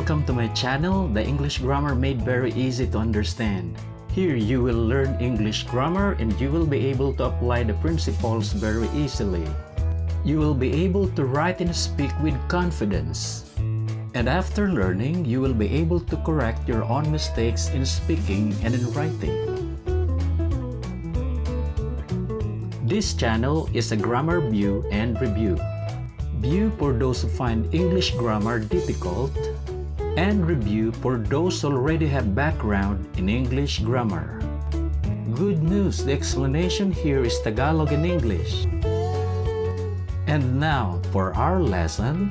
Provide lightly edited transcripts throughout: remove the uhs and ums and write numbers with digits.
Welcome to my channel, The English Grammar Made Very Easy to Understand. Here you will learn English grammar and you will be able to apply the principles very easily. You will be able to write and speak with confidence. And after learning, you will be able to correct your own mistakes in speaking and in writing. This channel is a grammar view and review. View for those who find English grammar difficult, and review for those who already have background in English grammar. Good news, the explanation here is Tagalog and English. And now for our lesson.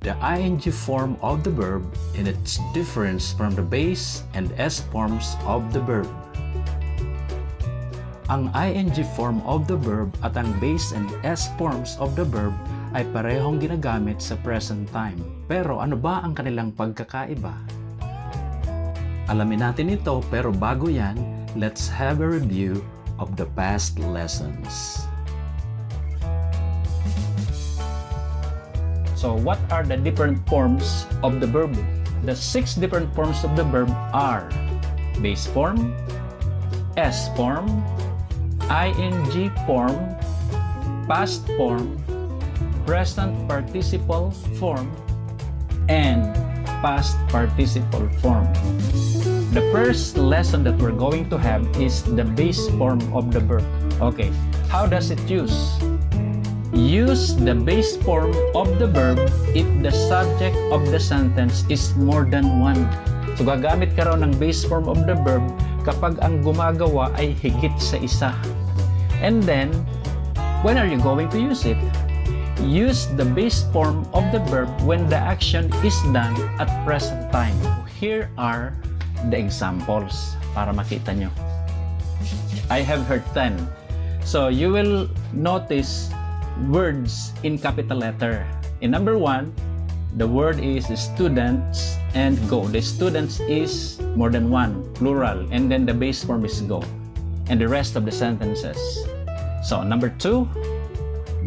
The ing form of the verb and its difference from the base and s forms of the verb. Ang ing form of the verb at ang base and s forms of the verb ay parehong ginagamit sa present time. Pero ano ba ang kanilang pagkakaiba? Alamin natin ito, pero bago yan, let's have a review of the past lessons. So what are the different forms of the verb? The 6 different forms of the verb are base form, s form, ing form, past form, present participle form, and past participle form. The first lesson that we're going to have is the base form of the verb. Okay, how does it use? Use the base form of the verb if the subject of the sentence is more than one. So gagamit ka raw ng base form of the verb kapag ang gumagawa ay higit sa isa. And then, when are you going to use it? Use the base form of the verb when the action is done at present time. Here are the examples para makita nyo. I have heard 10. So you will notice words in capital letter. In number 1, the word is students and go. The students is more than one, plural, and then the base form is go. And the rest of the sentences. So number 2,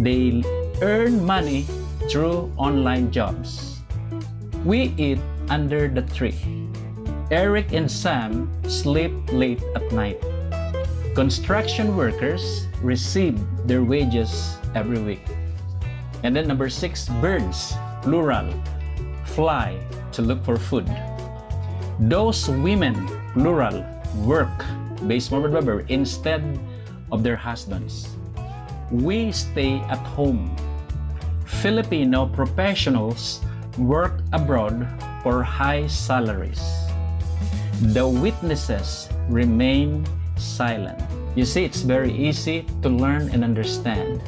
they earn money through online jobs. We eat under the tree. Eric and Sam sleep late at night. Construction workers receive their wages every week. And then number 6, birds, plural, fly to look for food. Those women, plural, work, base form of the verb, instead of their husbands. We stay at home. Filipino professionals work abroad for high salaries. The witnesses remain silent. You see, it's very easy to learn and understand.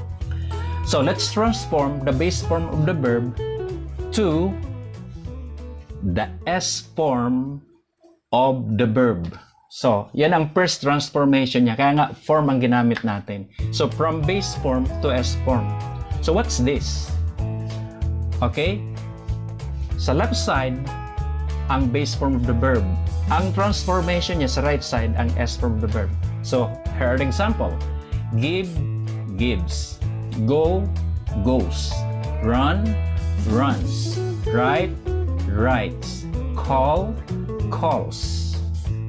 So let's transform the base form of the verb to the s form of the verb. So, yan ang first transformation niya. Kaya nga, form ang ginamit natin. So, from base form to s form. So, what's this? Okay? Sa left side, ang base form of the verb. Ang transformation niya sa right side, ang s form of the verb. So, here are the example. Give, gives. Go, goes. Run, runs. Write, writes. Call, calls.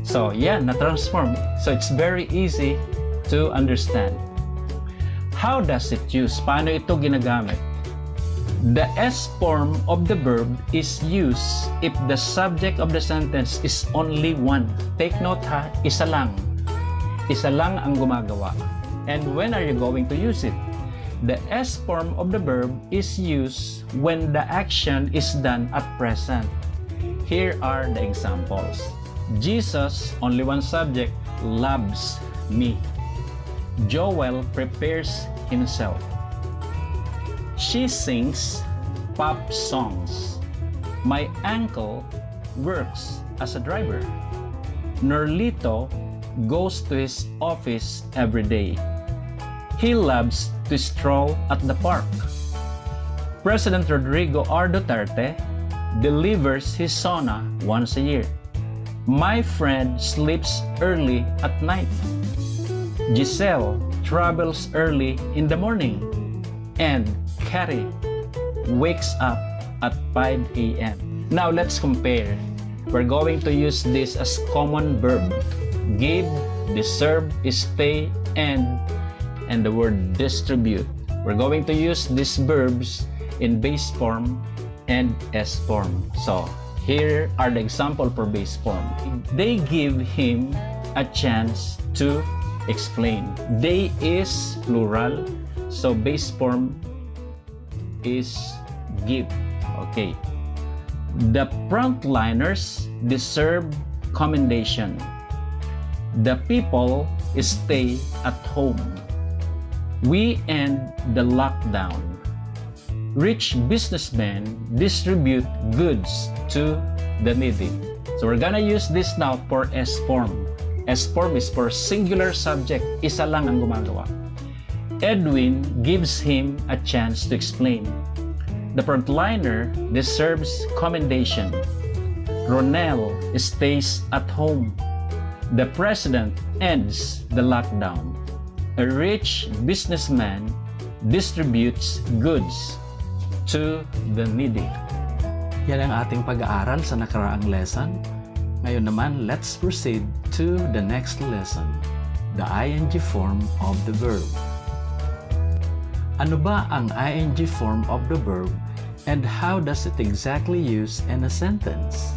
So, yan, na-transform. So, it's very easy to understand. How does it use? Paano ito ginagamit? The S form of the verb is used if the subject of the sentence is only one. Take note ha, isa lang. Isa lang ang gumagawa. And when are you going to use it? The S form of the verb is used when the action is done at present. Here are the examples. Jesus, only one subject, loves me. Joel prepares himself. She sings pop songs. My uncle works as a driver. Norlito goes to his office every day. He loves to stroll at the park. President Rodrigo R. Duterte delivers his sauna once a year. My friend sleeps early at night. Giselle travels early in the morning. And Carrie wakes up at 5 a.m. Now let's compare. We're going to use this as common verb. Give, deserve, stay, and the word distribute. We're going to use these verbs in base form and S form. So here are the example for base form. They give him a chance to explain. They is plural, so base form is give. Okay. The frontliners deserve commendation. The people stay at home. We end the lockdown. Rich businessmen distribute goods to the needy. So we're gonna use this now for S form. S form is for singular subject. Isa lang ang gumagawa. Edwin gives him a chance to explain. The frontliner deserves commendation. Ronel stays at home. The president ends the lockdown. A rich businessman distributes goods to the needy. Yan ang ating pag-aaral sa nakaraang lesson. Ngayon naman, let's proceed to the next lesson, the ing form of the verb. Ano ba ang ing form of the verb and how does it exactly use in a sentence?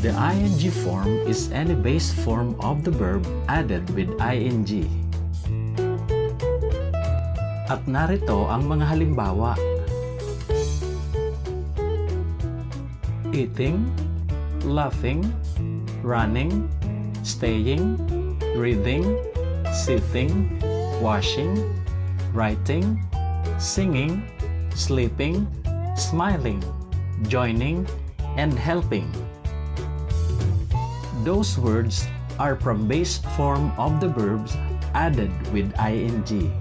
The ing form is any base form of the verb added with ing. At narito ang mga halimbawa. Eating, laughing, running, staying, reading, sitting, washing, writing, singing, sleeping, smiling, joining, and helping. Those words are from base form of the verbs added with ing.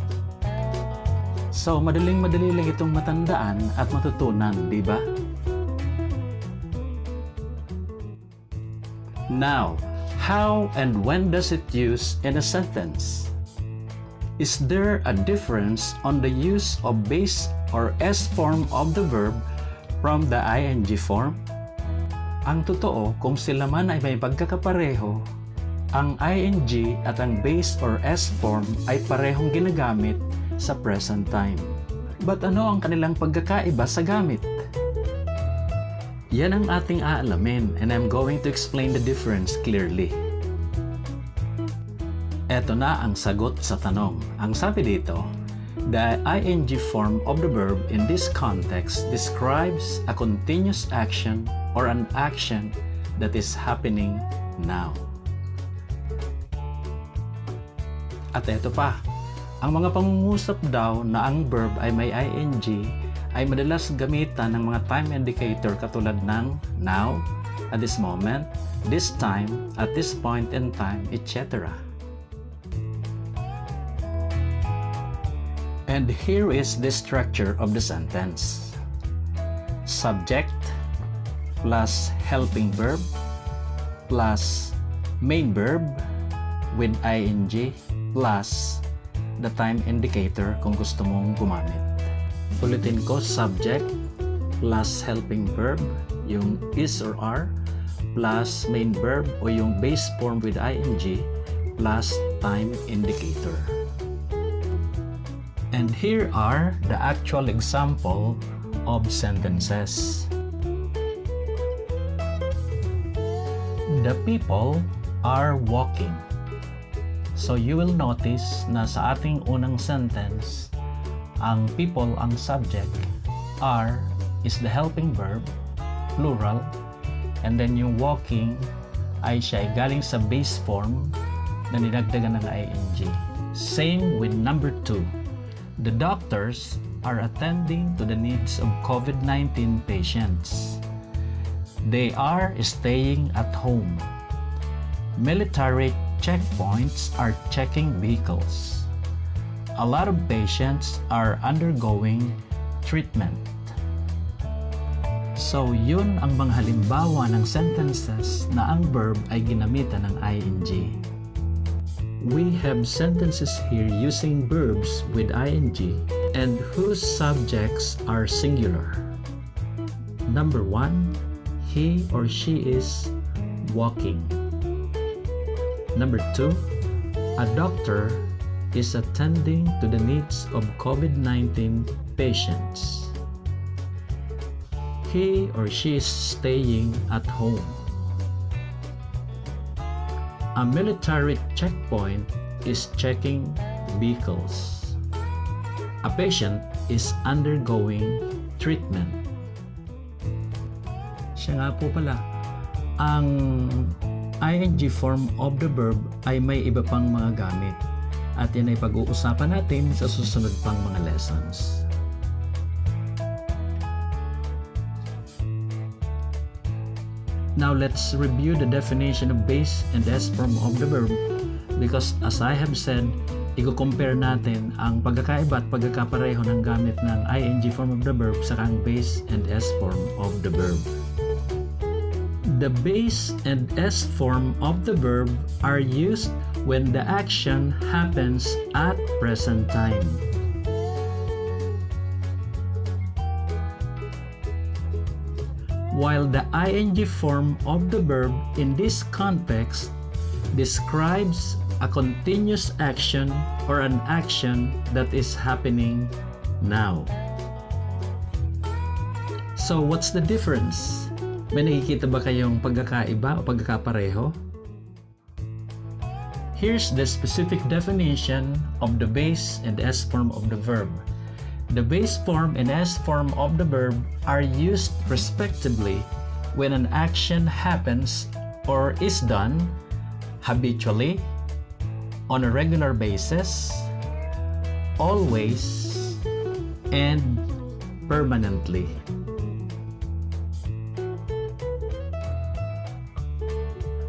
So, madaling-madali lang itong matandaan at matutunan, di ba? Now, how and when does it use in a sentence? Is there a difference on the use of base or S form of the verb from the ing form? Ang totoo, kung sila man ay may pagkakapareho, ang ing at ang base or S form ay parehong ginagamit sa present time. But ano ang kanilang pagkakaiba sa gamit? Yan ang ating aalamin and I'm going to explain the difference clearly. Eto na ang sagot sa tanong. Ang sabi dito, the ing form of the verb in this context describes a continuous action or an action that is happening now. At eto pa, ang mga pangungusap daw na ang verb ay may ing ay madalas gamitan ng mga time indicator katulad ng now, at this moment, this time, at this point in time, etc. And here is the structure of the sentence. Subject plus helping verb plus main verb with ing plus the time indicator kung gusto mong gumamit. Ulitin ko, subject plus helping verb, yung is or are, plus main verb o yung base form with ing plus time indicator. And here are the actual example of sentences. The people are walking. So you will notice na sa ating unang sentence, ang people ang subject, are is the helping verb, plural, and then yung walking ay siya ay galing sa base form na dinagdagan ng ing. Same with number 2. The doctors are attending to the needs of COVID-19 patients. They are staying at home. Military checkpoints are checking vehicles. A lot of patients are undergoing treatment. So, yun ang mga halimbawa ng sentences na ang verb ay ginamitan ng ing. We have sentences here using verbs with ing and whose subjects are singular. Number 1, he or she is walking. Number 2, a doctor is attending to the needs of COVID-19 patients. He or she is staying at home. A military checkpoint is checking vehicles. A patient is undergoing treatment. Siya nga po pala, ang ing form of the verb ay may iba pang mga gamit. At yan ay pag-uusapan natin sa susunod pang mga lessons. Now let's review the definition of base and S form of the verb, because as I have said, i-compare natin ang pagkakaiba at pagkakapareho ng gamit ng ing form of the verb sa ang base and S form of the verb. The base and S form of the verb are used when the action happens at present time. While the ing form of the verb in this context describes a continuous action or an action that is happening now. So what's the difference? May nakikita ba kayong pagkakaiba o pagkakapareho? Here's the specific definition of the base and S form of the verb. The base form and S form of the verb are used respectively when an action happens or is done habitually, on a regular basis, always, and permanently.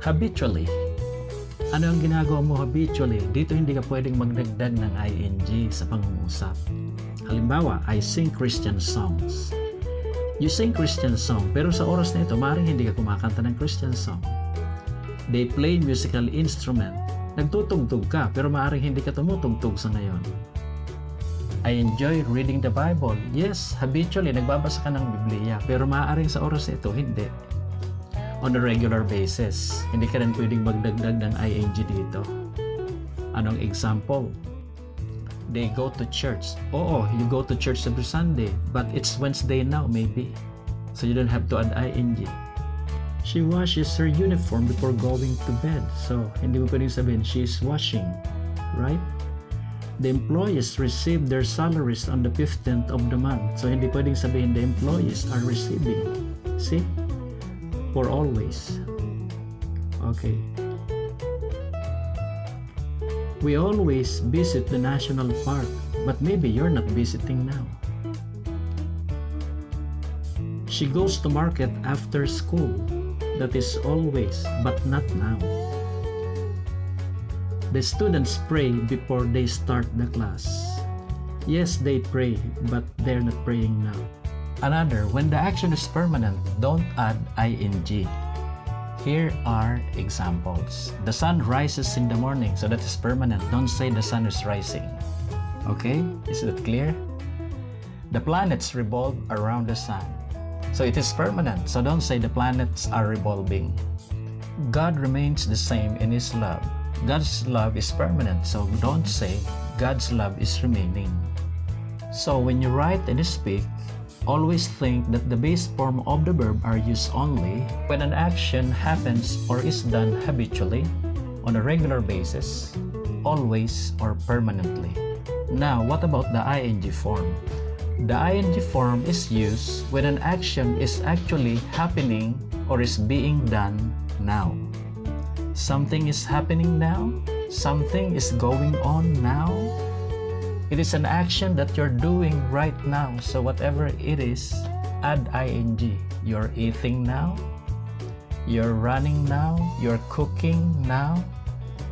Habitually. Ano ang ginagawa mo habitually? Dito hindi ka pwedeng magdagdag ng ing sa pangungusap. Halimbawa, I sing Christian songs. You sing Christian song, pero sa oras na ito, maaaring hindi ka kumakanta ng Christian song. They play musical instrument. Nagtutugtog ka, pero maaaring hindi ka tumutugtog sa ngayon. I enjoy reading the Bible. Yes, habitually, nagbabasa ka ng Biblia, pero maaaring sa oras na ito, hindi. On a regular basis, hindi ka rin pwedeng magdagdag ng ing dito. Anong example? They go to church. Oo, you go to church every Sunday, but it's Wednesday now maybe. So you don't have to add ing. She washes her uniform before going to bed. So, hindi mo pwedeng sabihin, she is washing. Right? The employees receive their salaries on the 15th of the month. So, hindi pwedeng sabihin, the employees are receiving. See? For always. Okay. We always visit the national park, but maybe you're not visiting now. She goes to market after school. That is always, but not now. The students pray before they start the class. Yes, they pray, but they're not praying now. Another, when the action is permanent, don't add ing. Here are examples. The sun rises in the morning, so that is permanent. Don't say the sun is rising. Okay? Is that clear? The planets revolve around the sun. So it is permanent, so don't say the planets are revolving. God remains the same in His love. God's love is permanent, so don't say God's love is remaining. So when you write and speak, always think that the base form of the verb are used only when an action happens or is done habitually, on a regular basis, always, or permanently. Now, what about the ing form? The ing form is used when an action is actually happening or is being done now. Something is happening now. Something is going on now. It is an action that you're doing right now. So whatever it is, add ing. You're eating now. You're running now. You're cooking now.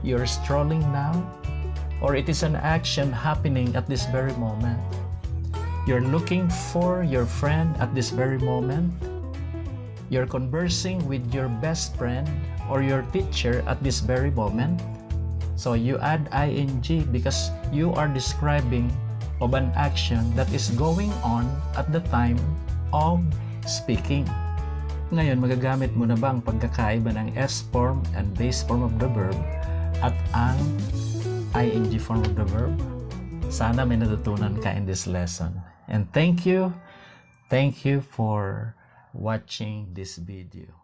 You're strolling now. Or it is an action happening at this very moment. You're looking for your friend at this very moment. You're conversing with your best friend or your teacher at this very moment. So you add ing because you are describing of an action that is going on at the time of speaking. Ngayon, magagamit mo na ba ang pagkakaiba ng S form and base form of the verb at ang ing form of the verb? Sana may natutunan ka in this lesson. And thank you for watching this video.